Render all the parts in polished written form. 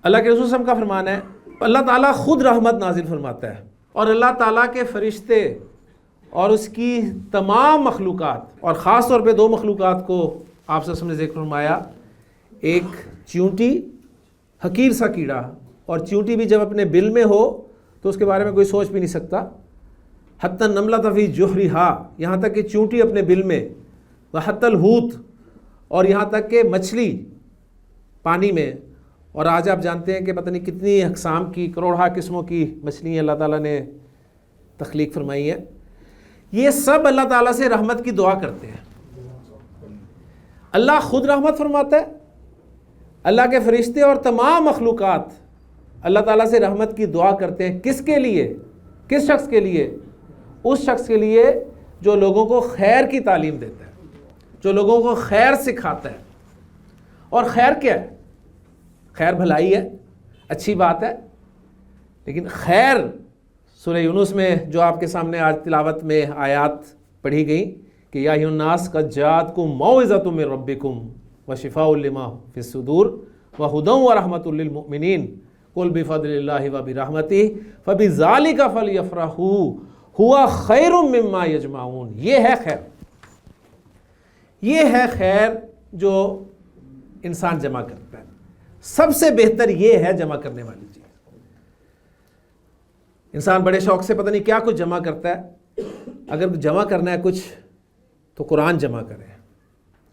اللہ کے رسول صلی اللہ علیہ وسلم کا فرمان ہے، اللہ تعالیٰ خود رحمت نازل فرماتا ہے، اور اللہ تعالیٰ کے فرشتے اور اس کی تمام مخلوقات، اور خاص طور پہ دو مخلوقات کو آپ صلی اللہ علیہ وسلم نے ذکر فرمایا، ایک چیونٹی، حقیر سا کیڑا، اور چیونٹی بھی جب اپنے بل میں ہو تو اس کے بارے میں کوئی سوچ بھی نہیں سکتا، حتی النملۃ فی جحرھا، یہاں تک کہ چیونٹی اپنے بل میں، وحتی الحوت، اور یہاں تک کہ مچھلی پانی میں، اور آج آپ جانتے ہیں کہ پتہ نہیں کتنی اقسام کی، کروڑہا قسموں کی مچھلیاں اللہ تعالیٰ نے تخلیق فرمائی ہیں، یہ سب اللہ تعالیٰ سے رحمت کی دعا کرتے ہیں۔ اللہ خود رحمت فرماتا ہے، اللہ کے فرشتے اور تمام مخلوقات اللہ تعالیٰ سے رحمت کی دعا کرتے ہیں۔ کس کے لیے؟ کس شخص کے لیے؟ اس شخص کے لیے جو لوگوں کو خیر کی تعلیم دیتا ہے، جو لوگوں کو خیر سکھاتا ہے۔ اور خیر کیا ہے؟ خیر بھلائی ہے، اچھی بات ہے، لیکن خیر سورہ یونس میں جو آپ کے سامنے آج تلاوت میں آیات پڑھی گئی کہ یا ایھا الناس قد جاءتکم موعظۃ من ربکم وشفاء لما فی الصدور وہدی ورحمۃ للمؤمنین قل بفضل اللہ وبرحمتہ فبذلک فلیفرحوا ھوا خیر مما یجمعون۔ یہ ہے خیر، یہ ہے خیر جو انسان جمع کرتا ہے، سب سے بہتر یہ ہے جمع کرنے والی چیز۔ انسان بڑے شوق سے پتہ نہیں کیا کچھ جمع کرتا ہے، اگر جمع کرنا ہے کچھ تو قرآن جمع کریں۔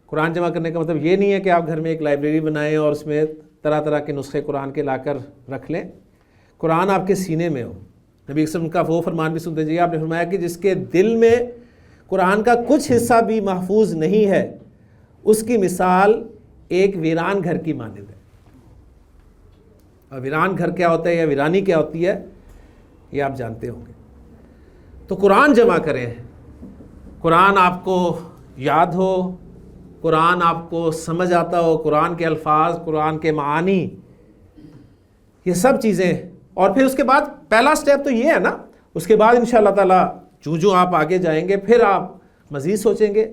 قرآن جمع کرنے کا مطلب یہ نہیں ہے کہ آپ گھر میں ایک لائبریری بنائیں اور اس میں طرح طرح کے نسخے قرآن کے لا کر رکھ لیں۔ قرآن آپ کے سینے میں ہو۔ نبی صلی اللہ علیہ وسلم کا وہ فرمان بھی سنتے جائیے، آپ نے فرمایا کہ جس کے دل میں قرآن کا کچھ حصہ بھی محفوظ نہیں ہے، اس کی مثال ایک ویران گھر کی مانند ہے۔ اور ویران گھر کیا ہوتا ہے یا ویرانی کیا ہوتی ہے یہ آپ جانتے ہوں گے۔ تو قرآن جمع کریں، قرآن آپ کو یاد ہو، قرآن آپ کو سمجھ آتا ہو، قرآن کے الفاظ، قرآن کے معانی، یہ سب چیزیں۔ اور پھر اس کے بعد پہلا سٹیپ تو یہ ہے نا، اس کے بعد انشاءاللہ تعالیٰ جو آپ آگے جائیں گے پھر آپ مزید سوچیں گے